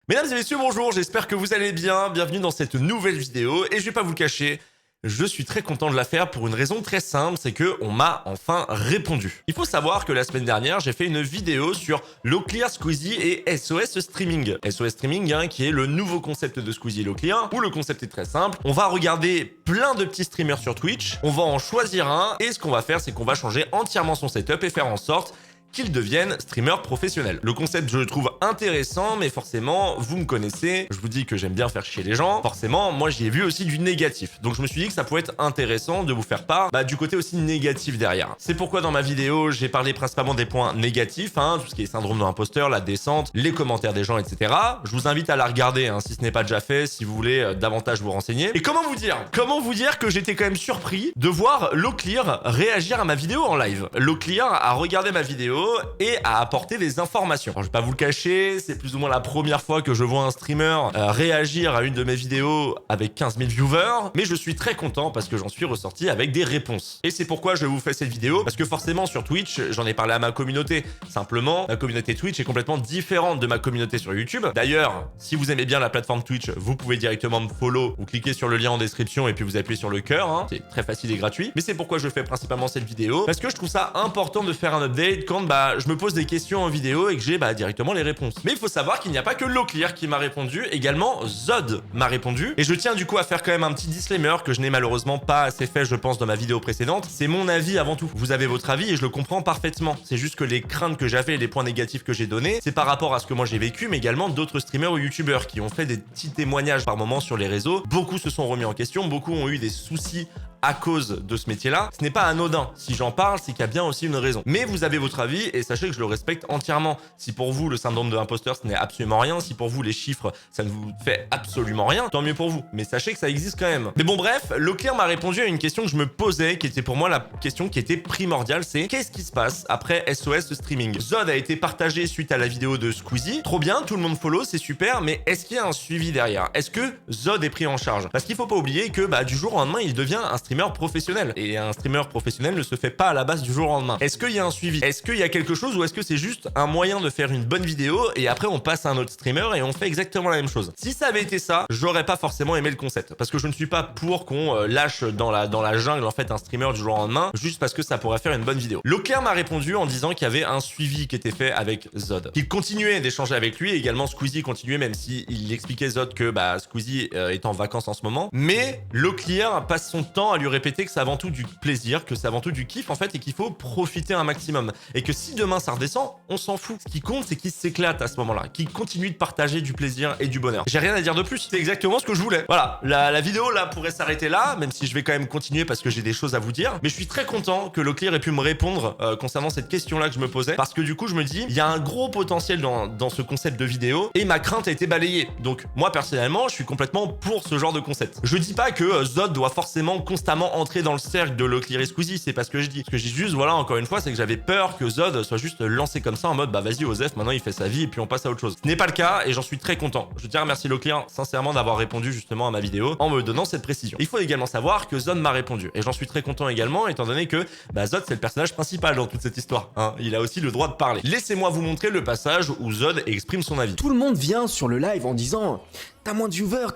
Mesdames et messieurs, bonjour, j'espère que vous allez bien. Bienvenue dans cette nouvelle vidéo et je vais pas vous le cacher, je suis très content de la faire pour une raison très simple, c'est que on m'a enfin répondu. Il faut savoir que la semaine dernière, j'ai fait une vidéo sur Locklear, Squeezie et SOS Streaming. SOS Streaming, qui est le nouveau concept de Squeezie et Locklear, où le concept est très simple. On va regarder plein de petits streamers sur Twitch, on va en choisir un et ce qu'on va faire, c'est qu'on va changer entièrement son setup et faire en sorte qu'ils deviennent streamers professionnels. Le concept, je le trouve intéressant, mais forcément, vous me connaissez, je vous dis que j'aime bien faire chier les gens. Forcément, moi, j'y ai vu aussi du négatif. Donc, je me suis dit que ça pouvait être intéressant de vous faire part du côté aussi négatif derrière. C'est pourquoi dans ma vidéo, j'ai parlé principalement des points négatifs, tout ce qui est syndrome de l'imposteur, la descente, les commentaires des gens, etc. Je vous invite à la regarder, si ce n'est pas déjà fait, si vous voulez davantage vous renseigner. Et comment vous dire que j'étais quand même surpris de voir Locklear réagir à ma vidéo en live. Locklear a regardé ma vidéo et à apporter des informations. Alors, je vais pas vous le cacher, c'est plus ou moins la première fois que je vois un streamer réagir à une de mes vidéos avec 15 000 viewers, mais je suis très content parce que j'en suis ressorti avec des réponses. Et c'est pourquoi je vous fais cette vidéo, parce que forcément sur Twitch, j'en ai parlé à ma communauté. Simplement, ma communauté Twitch est complètement différente de ma communauté sur YouTube. D'ailleurs, si vous aimez bien la plateforme Twitch, vous pouvez directement me follow, vous cliquez sur le lien en description et puis vous appuyez sur le cœur. C'est très facile et gratuit. Mais c'est pourquoi je fais principalement cette vidéo, parce que je trouve ça important de faire un update quand je me pose des questions en vidéo et que j'ai directement les réponses. Mais il faut savoir qu'il n'y a pas que Locklear qui m'a répondu, également Zod m'a répondu. Et je tiens du coup à faire quand même un petit disclaimer que je n'ai malheureusement pas assez fait, je pense, dans ma vidéo précédente. C'est mon avis avant tout. Vous avez votre avis et je le comprends parfaitement. C'est juste que les craintes que j'avais et les points négatifs que j'ai donnés, c'est par rapport à ce que moi j'ai vécu, mais également d'autres streamers ou youtubeurs qui ont fait des petits témoignages par moment sur les réseaux. Beaucoup se sont remis en question, beaucoup ont eu des soucis à cause de ce métier-là. Ce n'est pas anodin. Si j'en parle, c'est qu'il y a bien aussi une raison. Mais vous avez votre avis et sachez que je le respecte entièrement. Si pour vous, le syndrome de l'imposteur, ce n'est absolument rien, si pour vous, les chiffres, ça ne vous fait absolument rien, tant mieux pour vous. Mais sachez que ça existe quand même. Mais bon, bref, Locklear m'a répondu à une question que je me posais, qui était pour moi la question qui était primordiale, c'est qu'est-ce qui se passe après SOS Streaming? Zod a été partagé suite à la vidéo de Squeezie. Trop bien, tout le monde follow, c'est super, mais est-ce qu'il y a un suivi derrière? Est-ce que Zod est pris en charge? Parce qu'il faut pas oublier que du jour au lendemain, il devient un streamer professionnel. Et un streamer professionnel ne se fait pas à la base du jour au lendemain. Est-ce qu'il y a un suivi? Est-ce qu'il y a quelque chose ou est-ce que c'est juste un moyen de faire une bonne vidéo et après on passe à un autre streamer et on fait exactement la même chose? Si ça avait été ça, j'aurais pas forcément aimé le concept. Parce que je ne suis pas pour qu'on lâche dans la jungle en fait un streamer du jour au lendemain juste parce que ça pourrait faire une bonne vidéo. Locklear m'a répondu en disant qu'il y avait un suivi qui était fait avec Zod. Qu'il continuait d'échanger avec lui et également Squeezie continuait même s'il expliquait Zod que Squeezie est en vacances en ce moment. Mais Locklear passe son temps à lui répéter que c'est avant tout du plaisir, que c'est avant tout du kiff en fait et qu'il faut profiter un maximum. Et que si demain ça redescend, on s'en fout. Ce qui compte, c'est qu'il s'éclate à ce moment-là, qu'il continue de partager du plaisir et du bonheur. J'ai rien à dire de plus, c'est exactement ce que je voulais. Voilà, la vidéo là pourrait s'arrêter là, même si je vais quand même continuer parce que j'ai des choses à vous dire. Mais je suis très content que Locklear ait pu me répondre concernant cette question-là que je me posais, parce que du coup je me dis, il y a un gros potentiel dans ce concept de vidéo et ma crainte a été balayée. Donc moi personnellement, je suis complètement pour ce genre de concept. Je dis pas que Zod doit forcément constamment entrer dans le cercle de Locklear et Squeezie, c'est pas ce que je dis. Ce que je dis juste, voilà, encore une fois, c'est que j'avais peur que Zod soit juste lancé comme ça en mode vas-y Osef, maintenant il fait sa vie et puis on passe à autre chose. Ce n'est pas le cas et j'en suis très content. Je tiens à remercier Locklear sincèrement d'avoir répondu justement à ma vidéo en me donnant cette précision. Il faut également savoir que Zod m'a répondu et j'en suis très content également étant donné que Zod c'est le personnage principal dans toute cette histoire. Il a aussi le droit de parler. Laissez-moi vous montrer le passage où Zod exprime son avis. Tout le monde vient sur le live en disant t'as moins de viewers,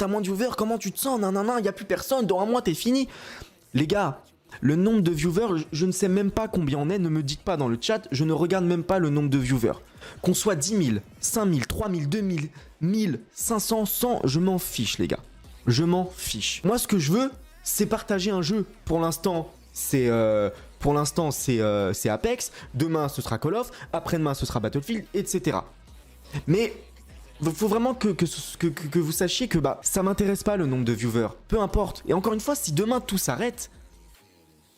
comment tu te sens? Non, y a plus personne, dans un mois t'es fini. Les gars, le nombre de viewers, je ne sais même pas combien on est, ne me dites pas dans le chat, je ne regarde même pas le nombre de viewers. Qu'on soit 10 000, 5 000, 3 000, 2 000, 1000, 500, 100, je m'en fiche les gars. Je m'en fiche. Moi ce que je veux, c'est partager un jeu. Pour l'instant, c'est Apex, demain ce sera Call of, après-demain ce sera Battlefield, etc. Mais faut vraiment que vous sachiez que ça m'intéresse pas le nombre de viewers. Peu importe. Et encore une fois, si demain tout s'arrête,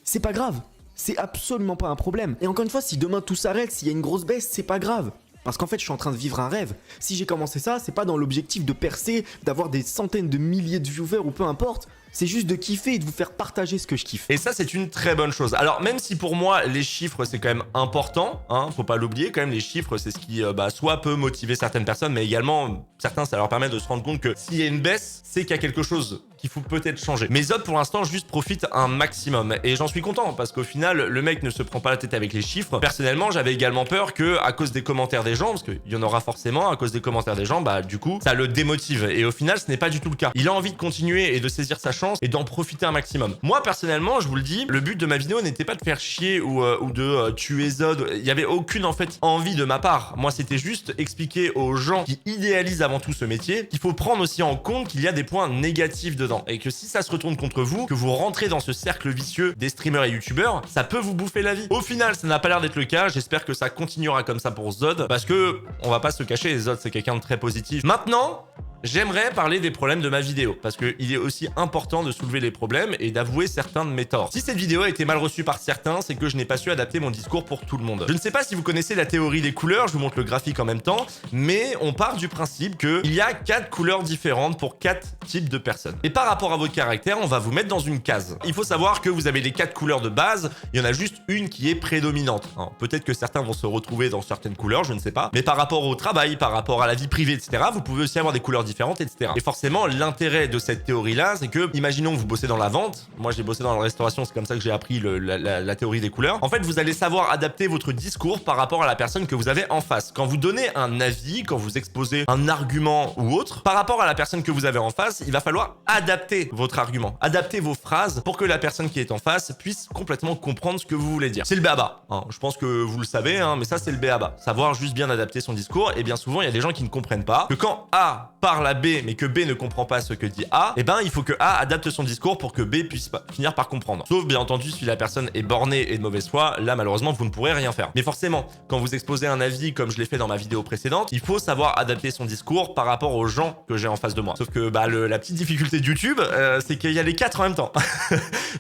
c'est pas grave. C'est absolument pas un problème. Et encore une fois, si demain tout s'arrête, s'il y a une grosse baisse, c'est pas grave. Parce qu'en fait, je suis en train de vivre un rêve. Si j'ai commencé ça, c'est pas dans l'objectif de percer, d'avoir des centaines de milliers de viewers ou peu importe. C'est juste de kiffer et de vous faire partager ce que je kiffe. Et ça, c'est une très bonne chose. Alors, même si pour moi, les chiffres, c'est quand même important, faut pas l'oublier, quand même, les chiffres, c'est ce qui, soit peut motiver certaines personnes, mais également, certains, ça leur permet de se rendre compte que s'il y a une baisse, c'est qu'il y a quelque chose qu'il faut peut-être changer. Mais Zod pour l'instant juste profite un maximum et j'en suis content parce qu'au final le mec ne se prend pas la tête avec les chiffres. Personnellement j'avais également peur que à cause des commentaires des gens, parce qu'il y en aura forcément à cause des commentaires des gens, bah du coup ça le démotive et au final ce n'est pas du tout le cas. Il a envie de continuer et de saisir sa chance et d'en profiter un maximum. Moi personnellement je vous le dis, le but de ma vidéo n'était pas de faire chier ou de tuer Zod. Il y avait aucune en fait envie de ma part. Moi c'était juste expliquer aux gens qui idéalisent avant tout ce métier qu'il faut prendre aussi en compte qu'il y a des points négatifs dedans et que si ça se retourne contre vous, que vous rentrez dans ce cercle vicieux des streamers et youtubeurs, ça peut vous bouffer la vie. Au final ça n'a pas l'air d'être le cas, j'espère que ça continuera comme ça pour Zod parce que on va pas se cacher, Zod c'est quelqu'un de très positif. Maintenant j'aimerais parler des problèmes de ma vidéo, parce qu'il est aussi important de soulever les problèmes et d'avouer certains de mes torts. Si cette vidéo a été mal reçue par certains, c'est que je n'ai pas su adapter mon discours pour tout le monde. Je ne sais pas si vous connaissez la théorie des couleurs, je vous montre le graphique en même temps, mais on part du principe qu'il y a 4 couleurs différentes pour 4 types de personnes. Et par rapport à votre caractère, on va vous mettre dans une case. Il faut savoir que vous avez les 4 couleurs de base, il y en a juste une qui est prédominante. Peut-être que certains vont se retrouver dans certaines couleurs, je ne sais pas, mais par rapport au travail, par rapport à la vie privée, etc., vous pouvez aussi avoir des couleurs différentes, etc. Et forcément, l'intérêt de cette théorie-là, c'est que, imaginons que vous bossez dans la vente, moi j'ai bossé dans la restauration, c'est comme ça que j'ai appris la théorie des couleurs. En fait, vous allez savoir adapter votre discours par rapport à la personne que vous avez en face. Quand vous donnez un avis, quand vous exposez un argument ou autre, par rapport à la personne que vous avez en face, il va falloir adapter votre argument, adapter vos phrases pour que la personne qui est en face puisse complètement comprendre ce que vous voulez dire. C'est le b.a.-ba. Je pense que vous le savez, mais ça c'est le b.a.-ba. Savoir juste bien adapter son discours, et bien souvent il y a des gens qui ne comprennent pas que quand A parle à B mais que B ne comprend pas ce que dit A, et ben il faut que A adapte son discours pour que B puisse finir par comprendre. Sauf bien entendu si la personne est bornée et de mauvaise foi, là malheureusement vous ne pourrez rien faire. Mais forcément, quand vous exposez un avis comme je l'ai fait dans ma vidéo précédente, il faut savoir adapter son discours par rapport aux gens que j'ai en face de moi. Sauf que la petite difficulté de YouTube, c'est qu'il y a les 4 en même temps.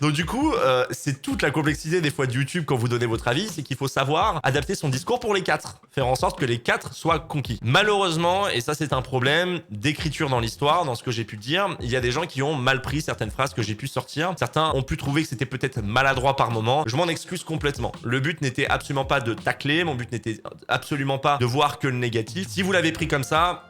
Donc du coup, c'est toute la complexité des fois de YouTube quand vous donnez votre avis, c'est qu'il faut savoir adapter son discours pour les 4. Faire en sorte que les 4 soient conquis. Malheureusement, et ça c'est un problème d'écriture dans l'histoire, dans ce que j'ai pu dire, il y a des gens qui ont mal pris certaines phrases que j'ai pu sortir. Certains ont pu trouver que c'était peut-être maladroit par moment. Je m'en excuse complètement. Le but n'était absolument pas de tacler, mon but n'était absolument pas de voir que le négatif. Si vous l'avez pris comme ça,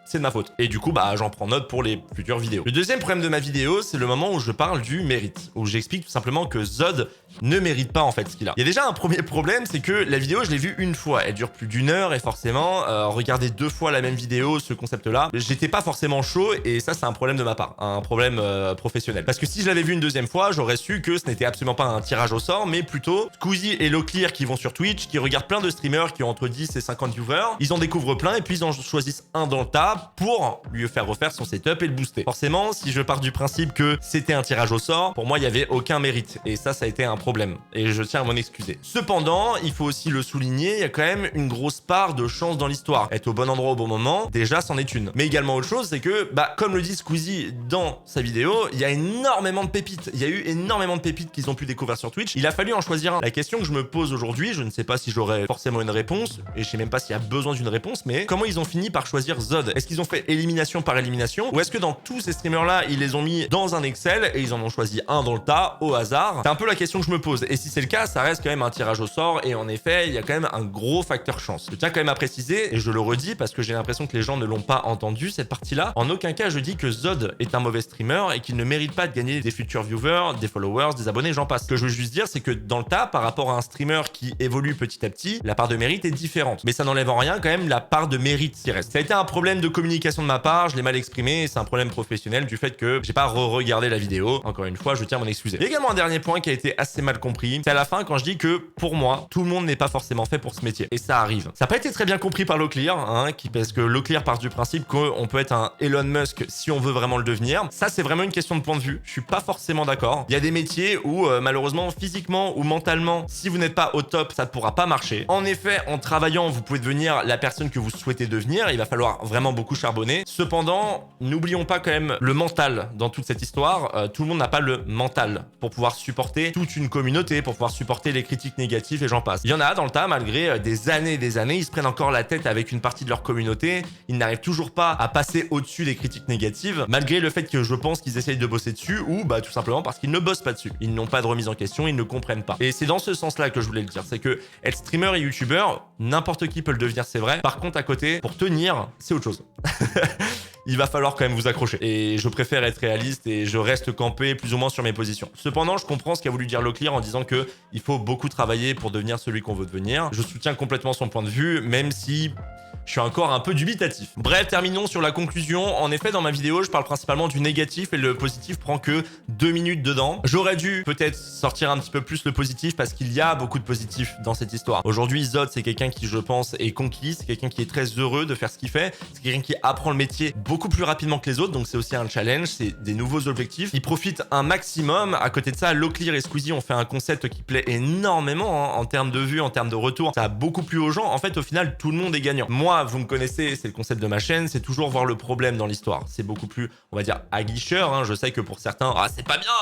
c'est de ma faute. Et du coup, j'en prends note pour les futures vidéos. Le deuxième problème de ma vidéo, c'est le moment où je parle du mérite, où j'explique tout simplement que Zod ne mérite pas en fait ce qu'il a. Il y a déjà un premier problème, c'est que la vidéo, je l'ai vue une fois. Elle dure plus d'1 heure et forcément, regarder 2 fois la même vidéo, ce concept-là, j'étais pas forcément chaud et ça, c'est un problème de ma part, un problème professionnel. Parce que si je l'avais vu une deuxième fois, j'aurais su que ce n'était absolument pas un tirage au sort, mais plutôt Squeezie et Locklear qui vont sur Twitch, qui regardent plein de streamers qui ont entre 10 et 50 viewers, ils en découvrent plein et puis ils en choisissent un dans le tas pour lui faire refaire son setup et le booster. Forcément, si je pars du principe que c'était un tirage au sort, pour moi, il n'y avait aucun mérite. Et ça a été un problème. Et je tiens à m'en excuser. Cependant, il faut aussi le souligner, il y a quand même une grosse part de chance dans l'histoire. Être au bon endroit au bon moment, déjà, c'en est une. Mais également autre chose, c'est que, comme le dit Squeezie dans sa vidéo, il y a énormément de pépites. Il y a eu énormément de pépites qu'ils ont pu découvrir sur Twitch. Il a fallu en choisir un. La question que je me pose aujourd'hui, je ne sais pas si j'aurai forcément une réponse, et je sais même pas s'il y a besoin d'une réponse, mais comment ils ont fini par choisir Zod? Est-ce qu'ils ont fait élimination par élimination, ou est-ce que dans tous ces streamers là ils les ont mis dans un Excel et ils en ont choisi un dans le tas au hasard? C'est un peu la question que je me pose, et si c'est le cas, ça reste quand même un tirage au sort, et en effet il y a quand même un gros facteur chance. Je tiens quand même à préciser, et je le redis parce que j'ai l'impression que les gens ne l'ont pas entendu cette partie là, en aucun cas je dis que Zod est un mauvais streamer et qu'il ne mérite pas de gagner des futurs viewers, des followers, des abonnés, j'en passe. Ce que je veux juste dire, c'est que dans le tas, par rapport à un streamer qui évolue petit à petit, la part de mérite est différente, mais ça n'enlève en rien quand même la part de mérite qui reste. Ça a été un problème de communication de ma part, je l'ai mal exprimé, c'est un problème professionnel du fait que j'ai pas re-regardé la vidéo. Encore une fois, je tiens à m'en excuser. Il y a également un dernier point qui a été assez mal compris, c'est à la fin quand je dis que pour moi, tout le monde n'est pas forcément fait pour ce métier. Et ça arrive. Ça n'a pas été très bien compris par Locklear, parce que Locklear part du principe qu'on peut être un Elon Musk si on veut vraiment le devenir. Ça, c'est vraiment une question de point de vue. Je suis pas forcément d'accord. Il y a des métiers où, malheureusement, physiquement ou mentalement, si vous n'êtes pas au top, ça ne pourra pas marcher. En effet, en travaillant, vous pouvez devenir la personne que vous souhaitez devenir. Il va falloir vraiment beaucoup charbonner. Cependant, n'oublions pas quand même le mental dans toute cette histoire. Tout le monde n'a pas le mental pour pouvoir supporter toute une communauté, pour pouvoir supporter les critiques négatives et j'en passe. Il y en a dans le tas, malgré des années et des années, ils se prennent encore la tête avec une partie de leur communauté. Ils n'arrivent toujours pas à passer au-dessus des critiques négatives, malgré le fait que je pense qu'ils essayent de bosser dessus ou tout simplement parce qu'ils ne bossent pas dessus. Ils n'ont pas de remise en question, ils ne comprennent pas. Et c'est dans ce sens-là que je voulais le dire. C'est que être streamer et youtubeur, n'importe qui peut le devenir, c'est vrai. Par contre, à côté, pour tenir, c'est autre chose. il va falloir quand même vous accrocher. Et je préfère être réaliste et je reste campé plus ou moins sur mes positions. Cependant, je comprends ce qu'a voulu dire Leclerc en disant que il faut beaucoup travailler pour devenir celui qu'on veut devenir. Je soutiens complètement son point de vue, même si je suis encore un peu dubitatif. Bref, terminons sur la conclusion. En effet, dans ma vidéo, je parle principalement du négatif et le positif prend que 2 minutes dedans. J'aurais dû peut-être sortir un petit peu plus le positif parce qu'il y a beaucoup de positifs dans cette histoire. Aujourd'hui, Zod, c'est quelqu'un qui, je pense, est conquis. C'est quelqu'un qui est très heureux de faire ce qu'il fait. C'est quelqu'un qui apprend le métier beaucoup plus rapidement que les autres. Donc, c'est aussi un challenge. C'est des nouveaux objectifs. Il profite un maximum. À côté de ça, Leclerc et Squeezie ont fait un concept qui plaît énormément en termes de vues, en termes de retour. Ça a beaucoup plu aux gens. En fait, au final, tout le monde est gagnant. Moi, vous me connaissez, c'est le concept de ma chaîne, c'est toujours voir le problème dans l'histoire. C'est beaucoup plus, on va dire, aguicheur. Hein. Je sais que pour certains, ah, c'est pas bien,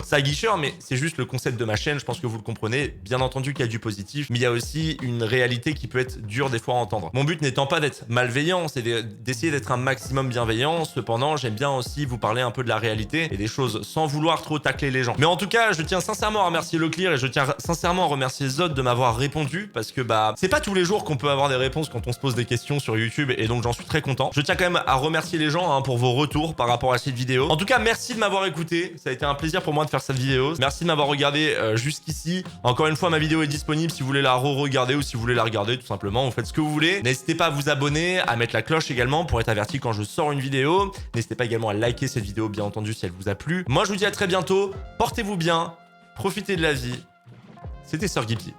c'est aguicheur, mais c'est juste le concept de ma chaîne. Je pense que vous le comprenez. Bien entendu qu'il y a du positif, mais il y a aussi une réalité qui peut être dure des fois à entendre. Mon but n'étant pas d'être malveillant, c'est d'essayer d'être un maximum bienveillant. Cependant, j'aime bien aussi vous parler un peu de la réalité et des choses sans vouloir trop tacler les gens. Mais en tout cas, je tiens sincèrement à remercier Leclerc et je tiens sincèrement à remercier Zod de m'avoir répondu parce que c'est pas tous les jours qu'on peut avoir des réponses quand on se pose des questions sur YouTube et donc j'en suis très content. Je tiens quand même à remercier les gens pour vos retours par rapport à cette vidéo. En tout cas, merci de m'avoir écouté. Ça a été un plaisir pour moi de faire cette vidéo. Merci de m'avoir regardé jusqu'ici. Encore une fois, ma vidéo est disponible si vous voulez la re-regarder ou si vous voulez la regarder tout simplement. Vous faites ce que vous voulez. N'hésitez pas à vous abonner, à mettre la cloche également pour être averti quand je sors une vidéo. N'hésitez pas également à liker cette vidéo, bien entendu, si elle vous a plu. Moi, je vous dis à très bientôt. Portez-vous bien. Profitez de la vie. C'était Sir Gippy.